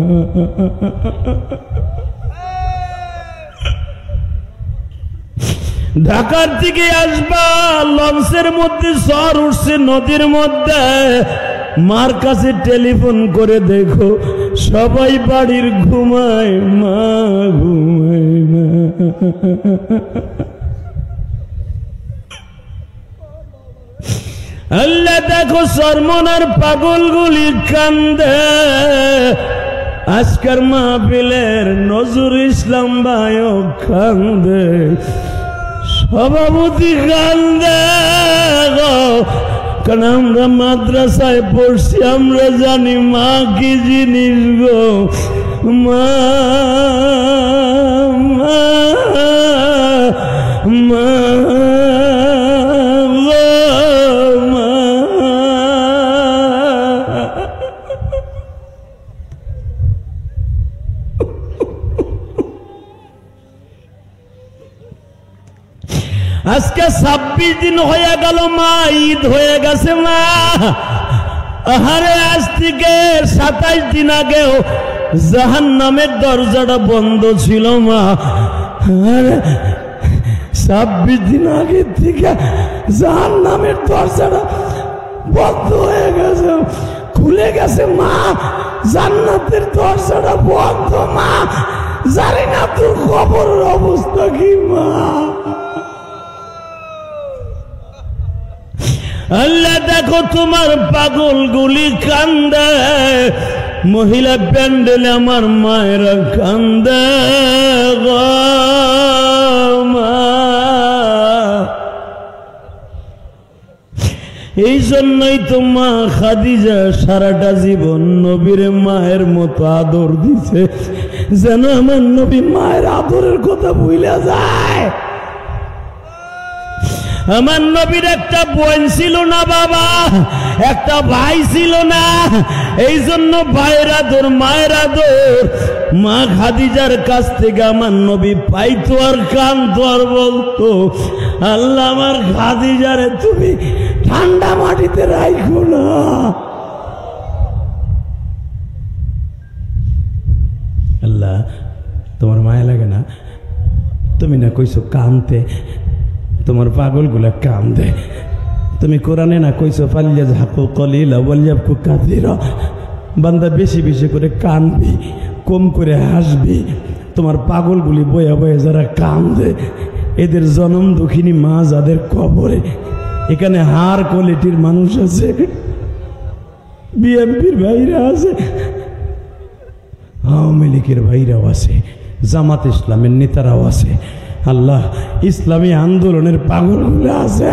ঢাকার থেকে আসবা, লঞ্চের মধ্যে ঝড় উঠছে নদীর মধ্যে, মার কাছে টেলিফোন করে দেখো সবাই বাড়ির ঘুমায়, মা ঘুমায় না। আল্লাহ দেখো সরমনার পাগলগুলি কান্দে। আজকের মাহফিলের নজরুল ইসলাম ভাইও কান্দে, সভাপতি কান্দে। কারণ আমরা মাদ্রাসায় পড়ছি, আমরা জানি মা কি জিনিস গো। মা মা মা আজকে 26 দিন হয়ে গেল মা, ঈদ হয়ে গেছে মা। আহারে আজ থেকে 27 দিন আগেও জাহান্নামের দরজাটা বন্ধ ছিল মা। 26 দিন আগে থেকে জাহান্নামের দরজাটা বন্ধ হয়ে গেছে, খুলে গেছে মা। জান্নাতের দরজাটা বন্ধ মা। জানি না তোর কবরের অবস্থা কি মা। আল্লাহ দেখো তোমার পাগল গুলি কান্দে, মহিলা প্যান্ডেলে আমার মায়েরা কান্দে গো মা। এই জন্যই তো মা খাদিজা সারাটা জীবন নবীর মায়ের মতো আদর দিছে, যেন আমার নবী মায়ের আদরের কথা ভুলে যায়। আমার নবীর একটা বোন ছিল না বাবা, একটা ভাই ছিল না, এই জন্য ভাইয়ের আদর মায়ের আদর মা খাদিজার কাছ থেকে আমার নবী পাইতো আর কানতো আর বলতো, আল্লাহ আমার খাদিজারে তুমি ঠান্ডা মাটিতে রাখো না। আল্লাহ তোমার মায়া লাগে না? তুমি না কইছো কানতে, তোমার পাগল গুলা কান্দে। তুমি কোরআনে না কইছো ফালিয়া ঝাঁকো কলিলা বলিয়াবকু কাদিরা, বান্দা বেশি বেশি করে কানবি, কম করে হাসবি। তোমার পাগলগুলি বয়া বয়া যারা কান্দে, এদের জনম দুঃখিনী মা যাদের কবরে। এখানে হার কোয়ালিটির মানুষ আছে, বিএনপির ভাইরা আছে, আওয়ামী লীগের ভাইরাও আছে, জামাত ইসলামের নেতারাও আছে। আল্লাহ ইসলামী আন্দোলনের পাগলগুলো আছে।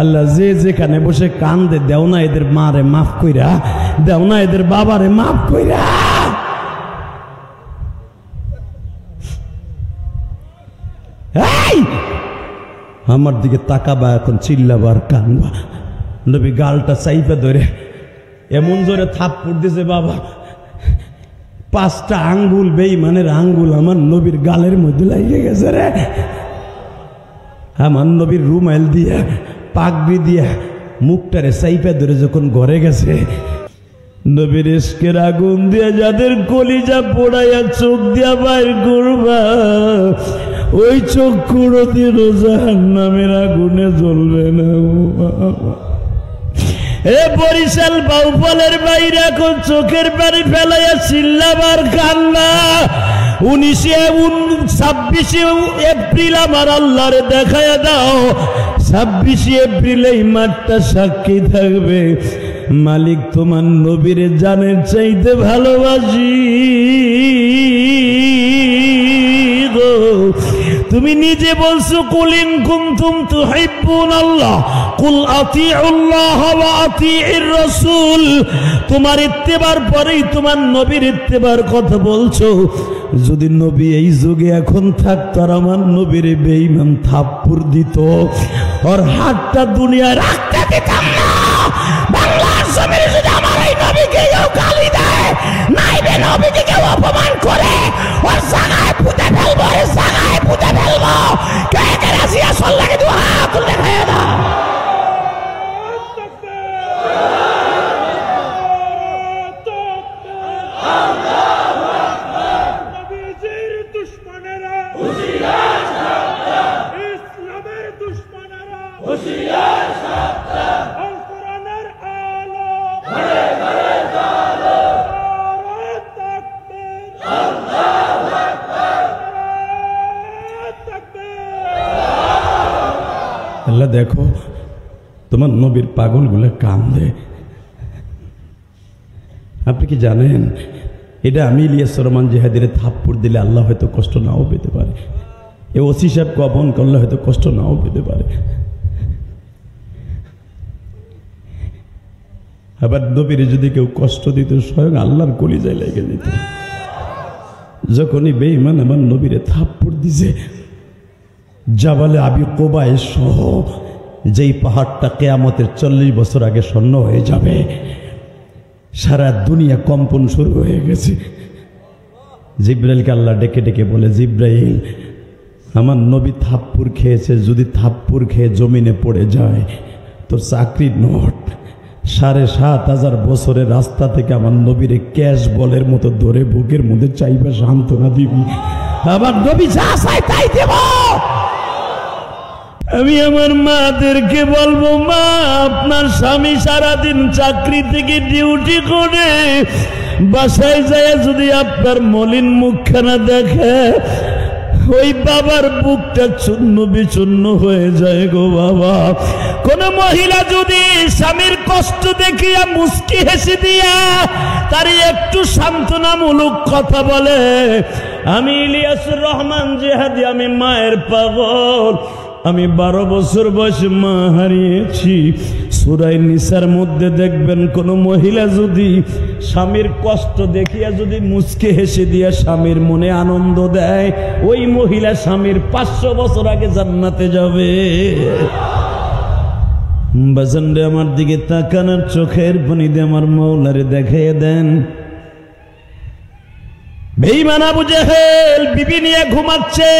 আল্লাহ যে যেখানে বসে কান্দে, দেও না এদের মারে মাফ কইরা, দেও না এদের বাবারে মাফ কইরা। আমার দিকে তাকাবা, এখন চিল্লাবার কানবা। নবী গালটা চাইপা ধরে এমন জোরে থাপ্পড় দিছে বাবা, 5টা আঙ্গুল বেঈমানের আঙ্গুল আমার নবীর গালের মধ্যে লাগিয়ে গেছে রে। আমার নবীর রুমাইল দিয়া পাগড়ি দিয়া মুখটারে চাইপা ধরে যখন ঘরে গেছে, নবীর ইশকের আগুন দিয়া যাদের কলিজা পোড়াইয়া চোখ দিয়া বাইর করবা, ওই চোখ কোনোদিন জাহান্নামের আগুনে জ্বলবে না। এ বরিশাল বাউফলের বাইরে এখন চোখের পানি ফেলাইয়া চিল্লাবার কান্না। 26 এপ্রিল আমার আল্লাহরে দেখায়া দাও। 26 এপ্রিল এই মাঠটা সাক্ষী থাকবে, মালিক তোমার নবীর জানের চাইতে ভালোবাসি গো। তুমি নিজে বলছো কুল ইন কুনতুম তুহিব্বুনাল্লাহ কুল আতিউল্লাহ ওয়া আতিউর রাসূল। তোমার ইত্তেবার পরেই তোমার নবীর ইত্তেবার কথা বলছো। যদি নবী এই যুগে এখন থাকতো আর আমার নবীর বেঈমান থাপ্পড় দিত, ওর হাতটা দুনিয়ায় রাখতে দিতাম না। জমিনে যদি আমার এই নবীকে কেউ গালি দেয়, নাইবে নবীকে কেউ অপমান করে, ওর জায়গায় পুঁতে ফেলবো, ওর জায়গায় পুঁতে ফেলবো। কে কে রাজি আছো? আল্লাহকে দু হাত তুলে খাইয়ে দাও। আল্লাহ দেখো তোমার নবীর পাগলগুলো কান্দে। আপনি কি জানেন এটা আমি ইলিয়াস রহমান জিহাদিরে থাপ্পড় দিলে আল্লাহ হয়তো কষ্ট নাও পেতে পারে, এ ওসি সাহেবকে অপমান করলে হয়তো কষ্ট নাও পেতে পারে। আবার নবীরে যদি কেউ কষ্ট দিত স্বয়ং আল্লাহর কলিজায় লেগে দিত। যখনই বেঈমান আমার নবীরে থাপ্পড় দিছে, জাবালে আবি কোবায় সহ যেই পাহাড়টা কিয়ামতের 40 বছর আগে স্বর্ণ হয়ে যাবে, সারা দুনিয়া কম্পন শুরু হয়ে গেছে। জিব্রাইলকে আল্লাহ ডেকে ডেকে বলে, জিব্রাইল আমার নবী থাপ্পড় খেয়েছে, যদি থাপ্পড় খেয়ে জমিনে পড়ে যায় তোর চাকরির নোট ৭,৫০০ বছরের রাস্তা থেকে আমার নবীরে ক্যাশ বলের মতো ধরে বুকের মধ্যে চাইবা সান্ত্বনা দিবি। আমার নবী যা চাই তাই দেব। আমি আমার মাদেরকে বলবো, মা আপনার স্বামী সারাদিন চাকরি থেকে ডিউটি করে বাসায় যায় যদি আপনার মলিন মুখখানা দেখে, ওই বাবার বুকটা চূর্ণ বিচূর্ণ হয়ে যায় গো বাবা। কোন মহিলা যদি স্বামীর কষ্ট দেখিয়া মুস্কি হেসে দিয়া তারই একটু সান্ত্বনামূলক কথা বলে, আমি ইলিয়াসুর রহমান জিহাদি, আমি মায়ের পাগল, আমি 12 বছর বয়সে মা হারিয়েছি। সূরা নিসার মধ্যে দেখবেন কোন মহিলা যদি স্বামীর কষ্ট দেখিয়া যদি মুচকে হেসে দিয়া স্বামীর মনে আনন্দ দেয়, ওই মহিলা স্বামীর 500 বছর আগে জান্নাতে যাবে। বাজানরে আমার দিকে তাকানোর চোখের পানি দিয়ে আমার মৌলারে দেখাইয়া দেন। বেঈমান আবু জেহেল বিবি নিয়ে ঘুমাচ্ছে,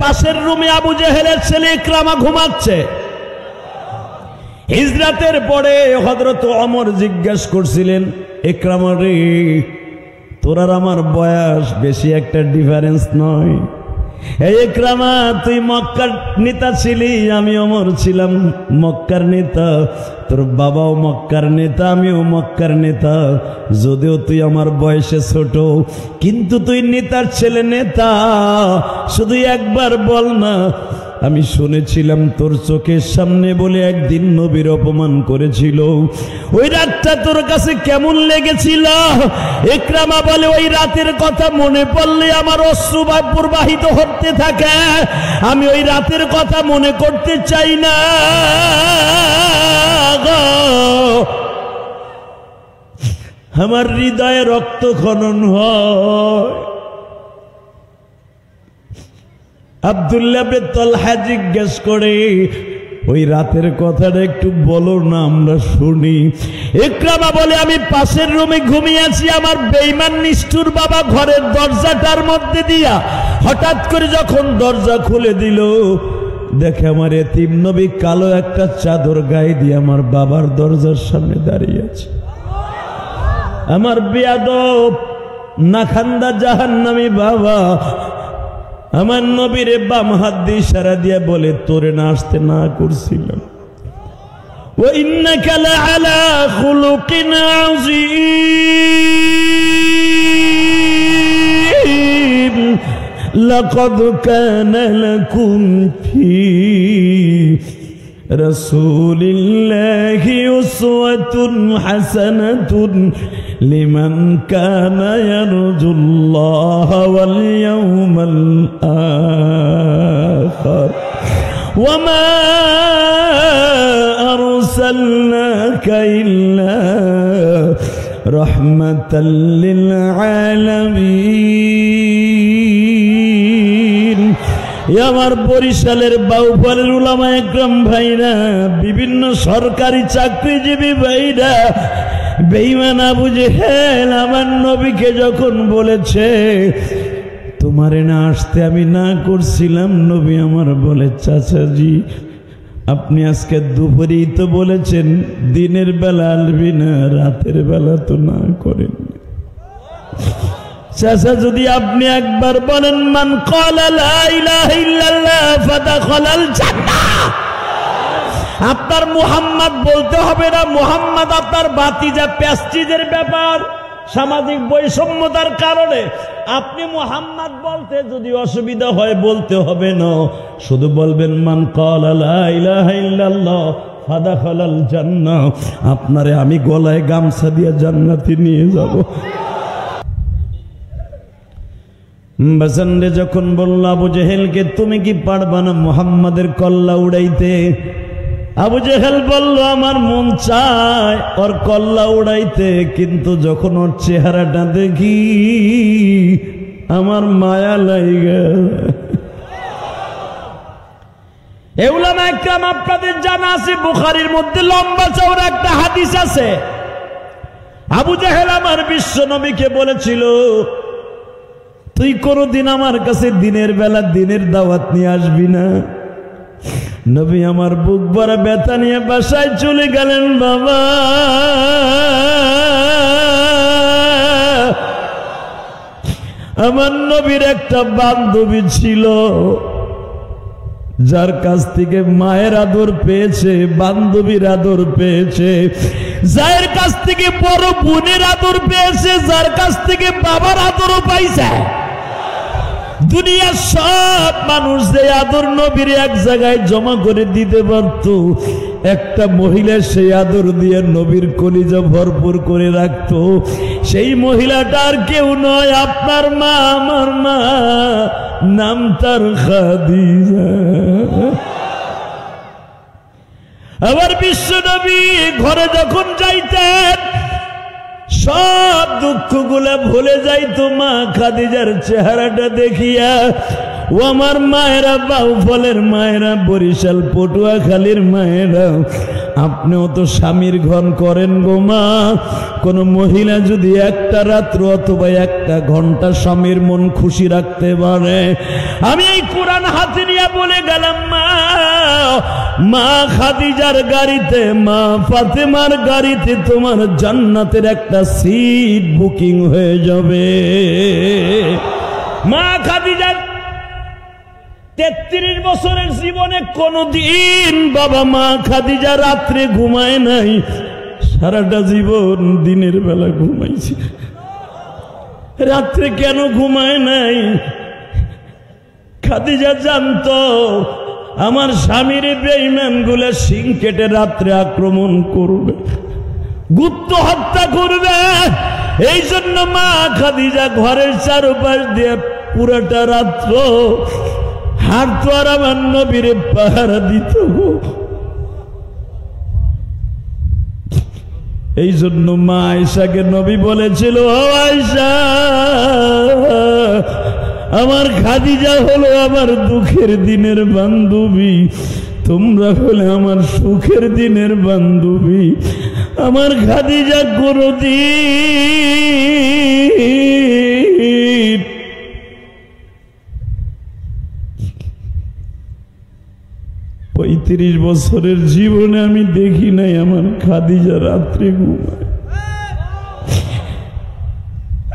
পাশের রুমে আবু জেহেলের ছেলে ইকরামা ঘুমাচ্ছে। হিজরাতের পরে হযরত ওমর জিজ্ঞাসা করছিলেন, ইকরামা রে, তোর আর আমার বয়স বেশি একটা ডিফারেন্স নয়, এই ইকরামা তুই মক্কার নেতা ছিলি, আমি ওমর ছিলাম মক্কার নেতা, তোর বাবাও মক্কার নেতা, আমিও মক্কার নেতা, যদিও তুই আমার বয়সে ছোট কিন্তু তুই নেতার ছেলে নেতা। শুধু একবার বল না, আমি শুনেছিলাম তোর চোখের সামনে বলে একদিন নবীর অপমান করেছিল, ওই রাতটা তোর কাছে কেমন লেগেছিল? ইকরামা বলে, ওই রাতের কথা মনে পড়লে আমার অশ্রু প্রবাহিত হতে থাকে, আমি ওই রাতের কথা মনে করতে চাই না। আমার হৃদয়ে রক্তক্ষরণ হয়। আব্দুল্লাহ ইবনে তালহা জিজ্ঞেস করে, ওই রাতের কথাটা একটু বলো না, আমরা শুনি। ইকরামা বলে, আমি পাশের রুমে ঘুমিয়েছি, আমার বেঈমান নিষ্ঠুর বাবা ঘরের দরজাটার মধ্যে দিয়া হঠাৎ করে যখন দরজা খুলে দিল, দেখে আমার এতিম নবী কালো একটা চাদর গায়ে দিয়ে আমার বাবার দরজার সামনে দাঁড়িয়ে আছে। আমার বেয়াদব নাখান্দা জাহান্নামী বাবা আমার নবীরে বাম হাত দিয়ে ইশারা দিয়ে বলে, তোরে না আসতে না করছিলাম, ওয়া ইন্নাকা লাআলা খুলুকিন আযীম, লাকাদ কানা লাকুম ফী রাসূলিল্লাহি উসওয়াতুন হাসানাতুন লিমান কানা ইয়ারজুল্লাহা ওয়াল ইয়াওমাল আখির ওয়া মা আরসালনাকা ইল্লা রাহমাতাল লিল আলামিন। আমার বরিশালের বাউফলের উলামা একরাম ভাইরা, বিভিন্ন সরকারি চাকরিজীবী ভাইরা, বেঈমান আবু জেহেল আমার নবীকে যখন বলেছে তোমারে না আসতে আমি না করছিলাম, নবী আমার বলে চাচাজি আপনি আজকে দুপুরেই তো বলেছেন দিনের বেলা আসবি না, রাতের বেলা তো না করেন। চাচা যদি আপনি একবার বলেন মান ক্বালা লা ইলাহা ইল্লাল্লাহ ফাদাখালাল জান্নাহ, আপনার মুহাম্মদ বলতে হবে না। মুহাম্মদ আপনার ভাতিজা, প্রেস্টিজের ব্যাপার, সামাজিক বৈষম্যতার কারণে আপনি মুহাম্মদ বলতে যদি অসুবিধা হয় বলতে হবে না, শুধু বলবেন মান ক্বালা লা ইলাহা ইল্লাল্লাহ ফাদাখালাল জান্নাহ, আপনারে আমি গলায় গামছা দিয়ে জান্নাতে নিয়ে যাব। বাসানরে যখন বলল আবু জেহেলকে তুমি কি পারবা না মুহাম্মাদের কল্লা উড়াইতে? আবু জেহেল বলল আমার মন চায় ওর কল্লা উড়াইতে, কিন্তু যখন ওর চেহারাটা দেখি আমার মায়া লাগে। এ উলামা ইকরাম আপনাদের জানা আছে, বুখারীর মধ্যে লম্বা চওড়া একটা হাদিস আছে। আবু জেহেল আমার বিশ্ব নবীকে বলেছিল তুই কোনদিন আমার কাছে দিনের বেলা দিনের দাওয়াত নিয়ে আসবি না। নবী আমার বুক ভরা ব্যথা নিয়ে বাসায় চলে গেলেন। বাবা আমার নবীর একটা বান্ধবী ছিল যার কাছ থেকে মায়ের আদর পেয়েছে, বান্ধবীর আদর পেয়েছে, যার কাছ থেকে বড় বোনের আদর পেয়েছে, যার কাছ থেকে বাবার আদরও পাইছে। দুনিয়ার সব মানুষ যে আদর নবীর এক জায়গায় জমা করে দিতে পারত, একটা মহিলা সেই আদর দিয়ে নবীর কলিজা ভরপুর করে রাখত। সেই মহিলাটা আর কেউ নয়, আপনার মা, আমার মা, নাম তার খাদিজা। আবার বিশ্ব নবী ঘরে যখন যাইতেন সব দুঃখগুলা ভুলে যাইতো মা খাদিজার চেহারাটা দেখিয়া। ও আমার মায়েরা, বাউফলের মায়েরা, বরিশাল পটুয়াখালীর মায়েরা, আপনিও তো স্বামীর ঘর করেন গো মা। কোন মহিলা যদি একটা রাত্র অথবা একটা ঘন্টা স্বামীর মন খুশি রাখতে পারে, আমি এই কোরআন হাতে নিয়ে বলে গেলাম মা, মা খাদিজার গাড়িতে, মা ফাতেমার গাড়িতে তোমার জান্নাতের একটা সিট বুকিং হয়ে যাবে। মা খাদিজার 33 বছরের জীবনে কোনদিন বাবা মা খাদিজা রাত্রে ঘুমায় নাই, সারাটা জীবন দিনের বেলা ঘুমাইছে। রাত্রে কেন ঘুমায় নাই? খাদিজা জানতো আমার স্বামীর বেঈমান গুলা শিং কেটে রাত্রে আক্রমণ করবে, গুপ্ত হত্যা করবে। এই জন্য মা খাদিজা ঘরের চারপাশ দিয়ে পুরাটা রাত্র হাঁটতো আর আমার নবীর পাহারা দিত। এই জন্য মা আয়েশাকে নবী বলেছিল, ও আয়েশা, আমার খাদিজা হলো আমার দুঃখের দিনের বান্ধবী, তোমরা হলে আমার সুখের দিনের বান্ধবী। আমার খাদিজা কোনদিন 35 বছরের জীবনে আমি দেখি নাই আমার খাদিজা রাত্রে ঘুমায়।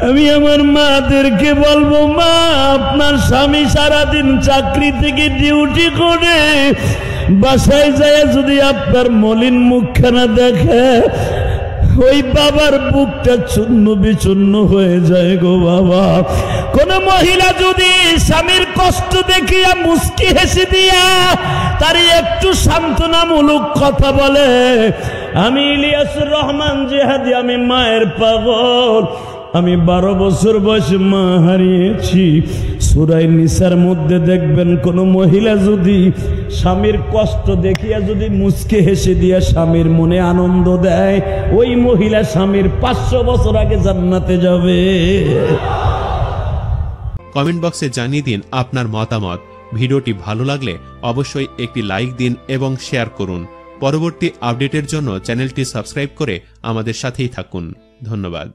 আমি আমার মাদেরকে বলবো, মা আপনার স্বামী সারাদিন চাকরি থেকে ডিউটি করে বাসায় যায় যদি আপনার মলিন মুখখানা দেখে, ওই বাবার বুকটা চূর্ণ বিচূর্ণ হয়ে যায় গো বাবা। কোন মহিলা যদি স্বামীর কষ্ট দেখিয়া মুস্কি হেসে দিয়া তারই একটু সান্ত্বনামূলক কথা বলে, আমি ইলিয়াসুর রহমান জিহাদি, আমি মায়ের পাগল, আমি 12 বছর বয়সে মা হারিয়েছি। সূরা নিসার মধ্যে দেখবেন কোন মহিলা যদি স্বামীর কষ্ট দেখিয়া যদি মুচকে হেসে দিয়া স্বামীর মনে আনন্দ দেয়, ওই মহিলা স্বামীর 500 বছর আগে জান্নাতে যাবে। কমেন্ট বক্সে জানিয়ে দিন আপনার মতামত। ভিডিওটি ভালো লাগলে অবশ্যই একটি লাইক দিন এবং শেয়ার করুন। পরবর্তী আপডেটের জন্য চ্যানেলটি সাবস্ক্রাইব করে আমাদের সাথেই থাকুন। ধন্যবাদ।